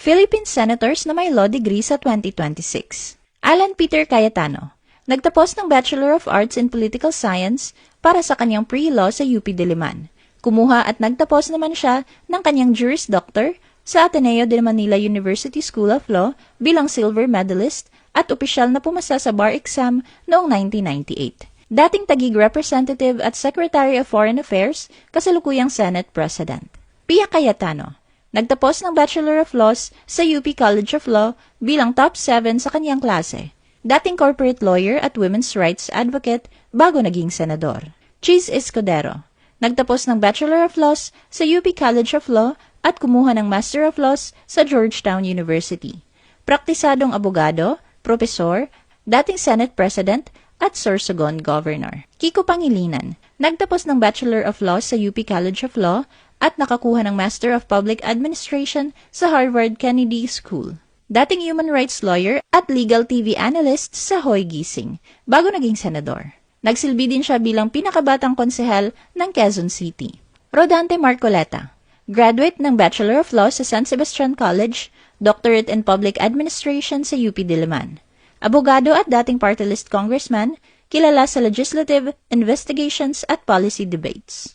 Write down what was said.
Philippine Senators na may law degree sa 2026. Alan Peter Cayetano, nagtapos ng Bachelor of Arts in Political Science para sa kanyang pre-law sa UP Diliman. Kumuha at nagtapos naman siya ng kanyang Juris Doctor sa Ateneo de Manila University School of Law bilang silver medalist at opisyal na pumasa sa bar exam noong 1998. Dating Taguig Representative at Secretary of Foreign Affairs, kasalukuyang Senate President. Pia Cayetano, nagtapos ng Bachelor of Laws sa UP College of Law bilang top 7 sa kanyang klase. Dating corporate lawyer at women's rights advocate bago naging senador. Cheese Escudero, nagtapos ng Bachelor of Laws sa UP College of Law at kumuha ng Master of Laws sa Georgetown University. Praktisadong abogado, profesor, dating Senate President at Sorsogon Governor. Kiko Pangilinan, nagtapos ng Bachelor of Laws sa UP College of Law at nakakuha ng Master of Public Administration sa Harvard Kennedy School. Dating human rights lawyer at legal TV analyst sa Hoy Gising, bago naging senador. Nagsilbi din siya bilang pinakabatang konsehal ng Quezon City. Rodante Marcoleta, graduate ng Bachelor of Laws sa San Sebastian College, Doctorate in Public Administration sa UP Diliman. Abogado at dating party list congressman, kilala sa legislative, investigations at policy debates.